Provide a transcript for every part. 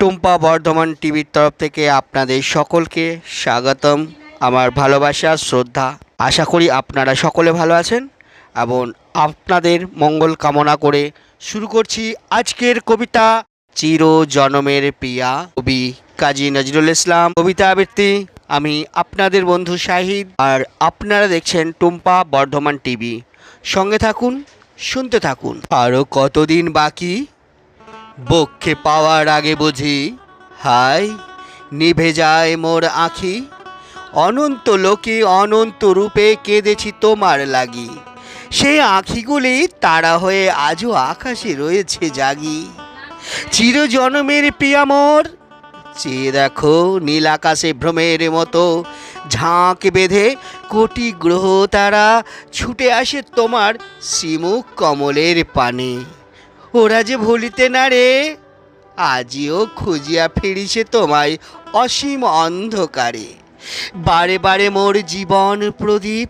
টুম্পা বর্ধমান টিভির তরফ থেকে আপনাদের সকলকে স্বাগতম। আমার ভালোবাসা শ্রদ্ধা, আশা করি আপনারা সকলে ভালো আছেন এবং আপনাদের মঙ্গল কামনা করে শুরু করছি আজকের কবিতা। চির জনমের প্রিয়া কবি কাজী নজরুল ইসলাম, কবিতা আবৃত্তি আমি আপনাদের বন্ধু শাহিদ, আর আপনারা দেখছেন টুম্পা বর্ধমান টিভি। সঙ্গে থাকুন, শুনতে থাকুন। আরও কতদিন বাকি বক্ষে পাওয়ার আগে বুঝি, হায় নিভে যায় মোর আঁখি, অনন্ত লোকে অনন্ত রূপে কেঁদেছি তোমার লাগি, সেই আঁখিগুলি তারা হয়ে আজও আকাশে রয়েছে জাগি। চির জনমের প্রিয়া মোর, চেয়ে দেখো নীল আকাশে ভ্রমের মতো ঝাঁক বেঁধে কোটি গ্রহ তারা ছুটে আসে তোমার শ্রীমুখ কমলের পানে। ওরা যে ভুলিতে না রে, আজিও খুঁজিয়া ফিরিছে তোমায় অসীম অন্ধকারে। বারে বারে মোর জীবন প্রদীপ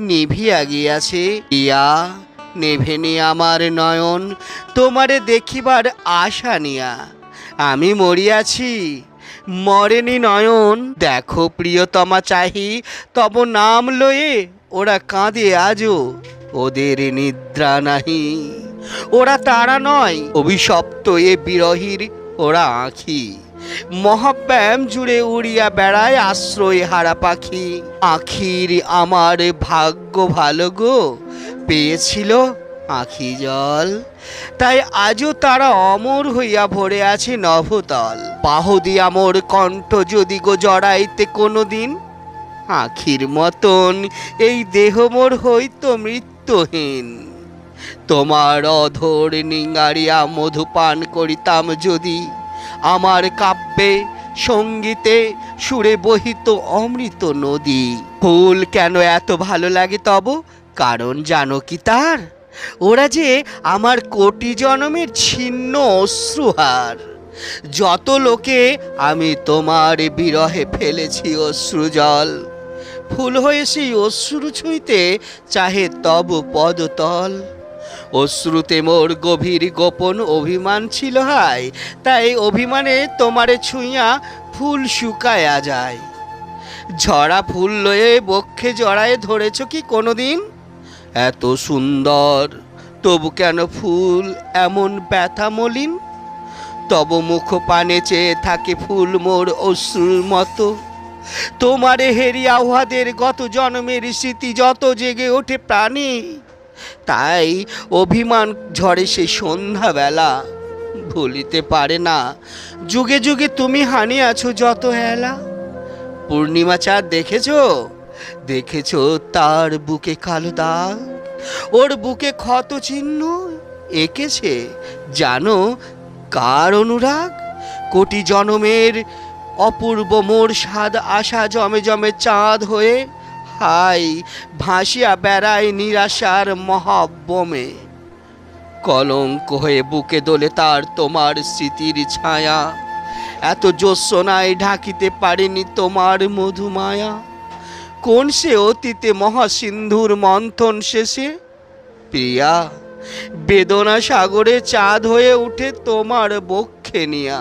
নিভিয়া গিয়াছে, ইয়া নেভেনি আমার নয়ন তোমারে দেখিবার আশা নিয়া। আমি মরিয়াছি মরেনি নয়ন, দেখো প্রিয়তমা চাহি তব নাম লয়ে, ওরা কাঁদে আজও ওদের নিদ্রা নাহি। ওরা তারা নয় অভিশপ্ত এ বিরহীর ওরা আঁখি, মহাব্যায়াম জুড়ে উড়িয়া বেড়ায় আশ্রয় হারা পাখি। আখির আমার ভাগ্য ভালো গো, পেয়েছিল আখি জল, তাই আজও তারা অমর হইয়া ভরে আছে নভতল। বাহুদি আমর কণ্ঠ যদি গো জড়াইতে কোনো দিন, আখির মতন এই দেহ মোর হইত মৃত্যুহীন। তোমার অধর নিঙ্গারিয়া মধুপান করিতাম যদি, আমার কাব্যে সঙ্গীতে সুরে বহিত অমৃত নদী। ফুল কেন এত ভালো লাগে তব কারণ জানো কি তার, ওরা যে আমার কোটি জনমের ছিন্ন অশ্রুহার। যত লোকে আমি তোমার বিরহে ফেলেছি অশ্রুজল, ফুল হয়ে সেই অশ্রু ছুঁইতে চাহে তব পদতল। অশ্রুতে মোর গভীর গোপন অভিমান ছিল হায়, তাই অভিমানে তোমারে ছুঁইয়া ফুল শুকায়া যায়। ঝরা ফুল লয়ে বক্ষে জড়ায় ধরেছ কি কোনোদিন, এত সুন্দর তবু কেন ফুল এমন ব্যথা মলিন। তব মুখ পানে চেয়ে থাকে ফুল মোর অশ্রুর মতো, তোমারে হেরিয়া উহাদের গত জন্মের স্মৃতি যত জেগে ওঠে প্রাণে। তাই অভিমান ঝরে সে সন্ধ্যাবেলা, ভুলিতে পারে না যুগে যুগে তুমি হানিয়াছো যত হেলা। পূর্ণিমা চাঁদ দেখেছো, দেখেছো তার বুকে কালো দাগ, ওর বুকে ক্ষত চিহ্ন এঁকেছে জানো কার অনুরাগ। কোটি জনমের অপূর্ব মোর স্বাদ আশা জমে জমে চাঁদ হয়ে, হাই ভাসিয়া বেড়ায় নিরাশার মহাব্যমে। কলঙ্ক হয়ে বুকে দোলে তার তোমার স্মৃতির ছায়া, এত জ্যোৎস্নায় ঢাকিতে পারেনি তোমার মধুমায়া। কোন সে অতীতে মহাসিন্ধুর মন্থন শেষে, প্রিয়া বেদনা সাগরে চাঁদ হয়ে উঠে তোমার বক্ষে নিয়া।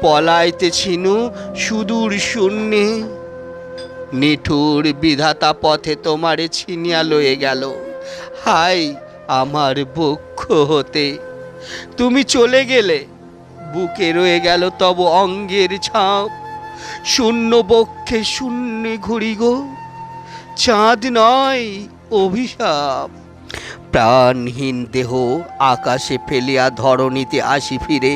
পলাইতে ছিনু সুদূর শূন্যে, নিঠুর বিধাতা পথে তোমারে ছিনিয়া লয়ে গেল। হাই আমার বক্ষ হতে তুমি চলে গেলে, বুকে রয়ে গেল তব অঙ্গের ছাপ। শূন্য বক্ষে শূন্য ঘুরি গো, চাঁদ নয় অভিশাপ। প্রাণহীন দেহ আকাশে ফেলিয়া ধরণীতে আসি ফিরে,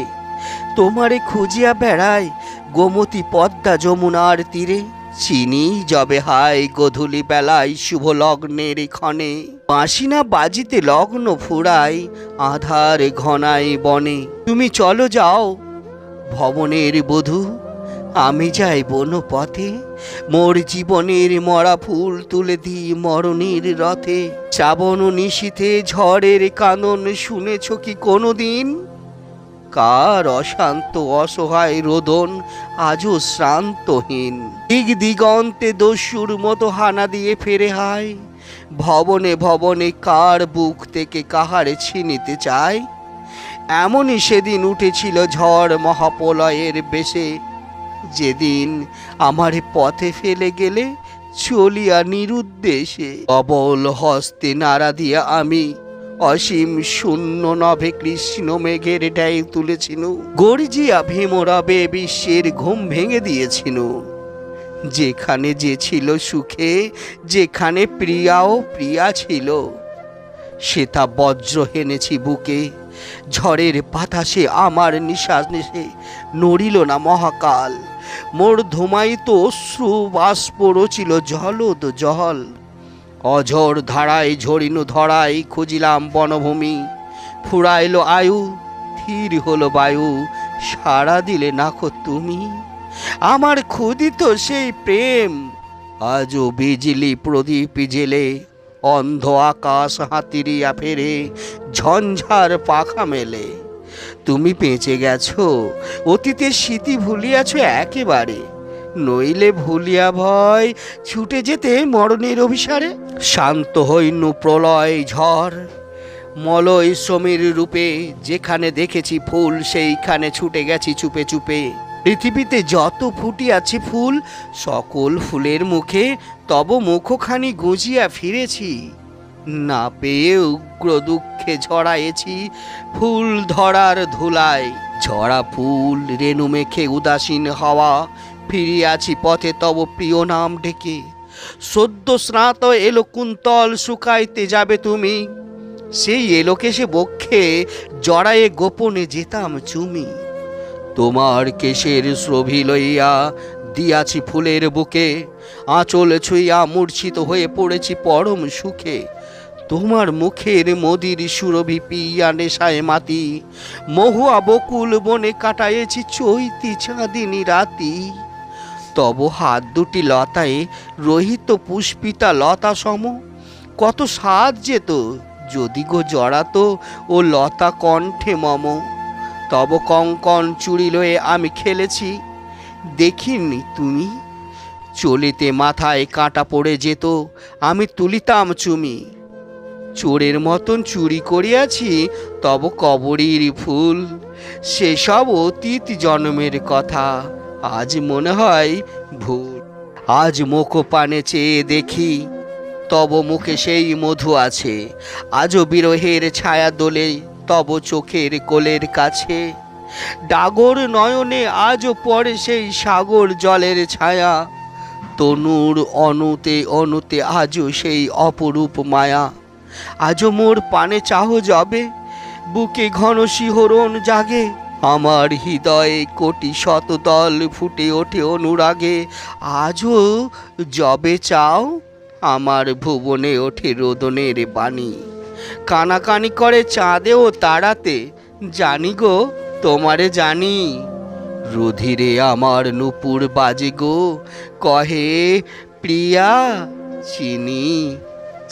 তোমারে খুঁজিয়া বেড়ায় গোমতী পদ্মা যমুনার তীরে। চিনি যবে হায় গধূলি বেলায় শুভ লগ্নের ক্ষণে, বাঁশি না বাজিতে লগ্ন ফুরায় আধার ঘনায় বনে। তুমি চলো যাও ভবনের বধূ, আমি যাই বন পথে, মোর জীবনের মরা ফুল তুলে দিই মরণের রথে। শ্রাবণ নিশীথে ঝড়ের কানন শুনেছ কি কোনোদিন, কার অশান্ত অসহায় রোদন আজও শ্রান্তহীন। দিগ দিগন্তে দস্যুর মতো হানা দিয়ে ফেরে হায়, ভবনে ভবনে কার বুক থেকে কাহারে ছিনিতে চায়। এমনই সেদিন উঠেছিল ঝড় মহাপ্রলয়ের বেশে, যেদিন আমার পথে ফেলে গেলে চলিয়া নিরুদ্দেশে। অবল হস্তে নাড়া দিয়া আমি অসীম শূন্য নভে কৃষ্ণ মেঘের ডাই তুলেছিল, গর্জিয়া ভীমরবে বিশ্বের ঘুম ভেঙে দিয়েছিল। যেখানে যে ছিল সুখে, যেখানে প্রিয়াও প্রিয়া ছিল, সেটা বজ্র হেনেছি বুকে। ঝড়ের বাতাসে আমার নিঃশ্বাস নেশে নড়িল না মহাকাল। মোর ধুমায়িত অশ্রু বাষ্প রচিল জলদ জল। অঝর ধারায় ঝরিল ধরায় খুঁজিলাম বনভূমি। ফুরাইল আয়ু, ধীর হলো বায়ু, সাড়া দিলে নাকো তুমি। আমার ক্ষুদিত সেই প্রেম আজও বিজলি প্রদীপ জেলে, অন্ধ আকাশ হাতিরিয়া ফেরে, ঝঞ্ঝার পাখা মেলে। তুমি বেঁচে গেছো, অতীতের স্মৃতি ভুলিয়াছ একেবারে, নইলে ভুলিয়া ভয় ছুটে যেতে মরণের অভিসারে। শান্ত হইনু প্রলয় ঝড় মলয় সমীর রূপে, যেখানে দেখেছি ফুল সেইখানে ছুটে গেছি চুপে চুপে। পৃথিবীতে যত ফুটিয়াছে ফুল, সকল ফুলের মুখে তব মুখখানি গুঁজিয়া ফিরেছি। না পেয়ে উগ্র দুঃখে ঝরায়েছি ফুল ধরার ধুলায়। ঝরা ফুল রেণু মেখে উদাসীন হাওয়া, ফিরিয়াছি পথে তব প্রিয় নাম ডেকে। সদ্য স্নাত এলো কুন্তল, শুকাইতে যাবে তুমি, সেই এলোকে সে বক্ষে জড়ায়ে গোপনে যেতাম চুমি। তোমার কেশের শ্রভি লইয়া দিয়াছি ফুলের বুকে, আঁচল ছুঁইয়া মূর্ছিত হয়ে পড়েছি পরম সুখে। তোমার মুখের মদির সুরভি পিয়া নেশায় মাতি, মহুয়া বকুল বনে কাটায়েছি চৈতি চাঁদিনী রাতি। তব হাত দুটি লতায় রহিত পুষ্পিতা লতা সম, কত স্বাদ যেত যদি গো জড়াতো ও লতা কণ্ঠে মম। তব কঙ্কন চুড়ি লয়ে আমি খেলেছি, দেখিনি তুমি। চলিতে মাথায় কাঁটা পড়ে যেত, আমি তুলিতাম চুমি। চোরের মতন চুরি করিয়াছি তব কবরীর ফুল, সেসব অতীত জন্মের কথা আজ মনে হয় ভুল। আজ মুখ পানে চেয়ে দেখি তব মুখে সেই মধু আছে, আজও বিরহের ছায়া দোলে তব চোখের কোলের কাছে। ডাগর নয়নে আজও পড়ে সেই সাগর জলের ছায়া, তনুর অনুতে অনুতে আজও সেই অপরূপ মায়া। আজও মোর পানে চাহ যাবে, বুকে ঘন শিহরণ জাগে, আমার হৃদয়ে কোটি শতদল ফুটে ওঠে অনুরাগে। আজও যবে চাও আমার ভুবনে ওঠে রোদনের বাণী, কানাকানি করে চাঁদে ও তারাতে, জানি গো তোমারে জানি। রুধিরে আমার নূপুর বাজে গো, কহে প্রিয়া চিনি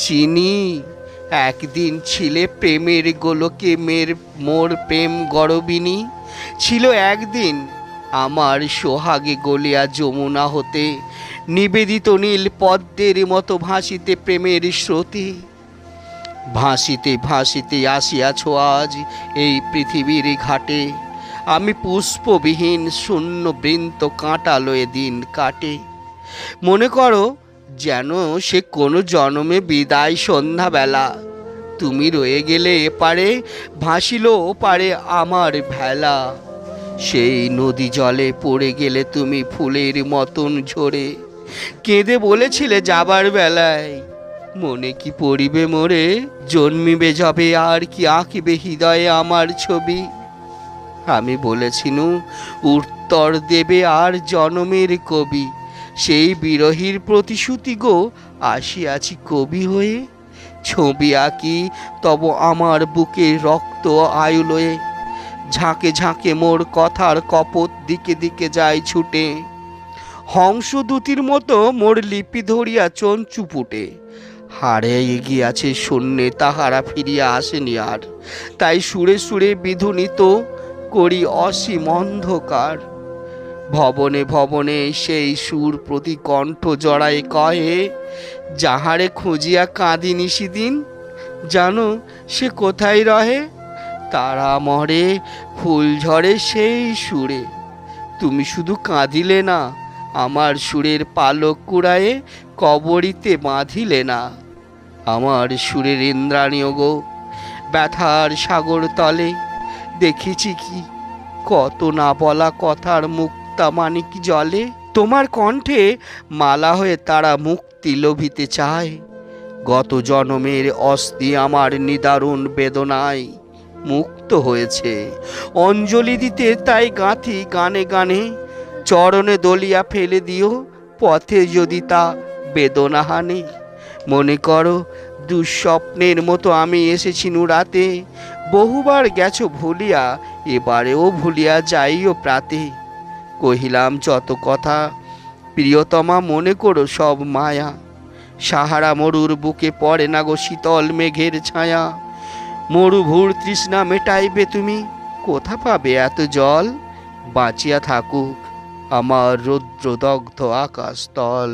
চিনি। একদিন ছিলে প্রেমের গোলকে মোর প্রেম গরবিনী, ছিল একদিন আমার সোহাগে গলিয়া যমুনা হতে, নিবেদিত নীল পদ্মের মতো ভাসিতে প্রেমের স্রোতে। ভাসিতে ভাসিতে আসিয়াছ আজ এই পৃথিবীর ঘাটে, আমি পুষ্পবিহীন শূন্য বৃন্ত কাঁটা লয়ে দিন কাটে। মনে করো যেন সে কোনো জন্মে বিদায় সন্ধ্যাবেলা, তুমি রয়ে গেলে এপারে, ভাসিল ওপারে আমার ভেলা। সেই নদী জলে পড়ে গেলে তুমি ফুলের মতন ঝরে, কেঁদে বলেছিলে যাবার বেলায়, মনে কি পড়িবে মোরে, জন্মিবে যবে আর কি আঁকিবে হৃদয়ে আমার ছবি। আমি বলেছিনু উত্তর দেবে আর জনমের কবি, সেই বিরহীর প্রতিশ্রুতি গো আসিয়াছি কবি হয়ে। ছবি আঁকি তব আমার বুকে রক্ত আয়ু লয়ে, ঝাঁকে ঝাঁকে মোর কথার কপট দিকে দিকে যায় ছুটে। হংসদূতির মতো মোর লিপি ধরিয়া চঞ্চু ফুটে, হারিয়ে গিয়াছে শূন্যে তাহারা ফিরিয়া আসেনি আর, তাই সুরে সুরে বিধুনিত করি অসীম অন্ধকার। ভবনে ভবনে সেই সুর প্রতি কণ্ঠ জড়ায় কহে, যাহারে খুঁজিয়া কাঁদি নিশিদিন, জানো সে কোথায় রহে। তারা মরে ফুল ঝরে সেই সুরে, তুমি শুধু কাঁদিলে না, আমার সুরের পালক কুড়ায়ে কবরিতে বাঁধিলে না। আমার সুরের ইন্দ্রাণী গো, ব্যথার সাগর তলে দেখেছি কি কত না বলা কথার মুক্তা মানিক জলে। তোমার কণ্ঠে মালা হয়ে তারা মুক্তি লোভিতে চায়। গত জনমের অস্থি আমার নিদারুণ বেদনায় মুক্ত হয়েছে। অঞ্জলি দিতে তাই গাঁথি গানে গানে, চরণে দলিয়া ফেলে দিও পথে যদি তা বেদনা হানে। মনে করো দুঃস্বপ্নের মতো আমি এসেছি রাতে, বহুবার গেছো ভুলিয়া, এবারেও ভুলিয়া যাইও প্রাতে। কহিলাম যত কথা প্রিয়তমা মনে করো সব মায়া, সাহারা মরুর বুকে পড়ে না গো শীতল মেঘের ছায়া। মরুভূর তৃষ্ণা মেটাইবে তুমি, কোথা পাবে এত জল? বাঁচিয়া থাকুক আমার রৌদ্রদগ্ধ আকাশ তল।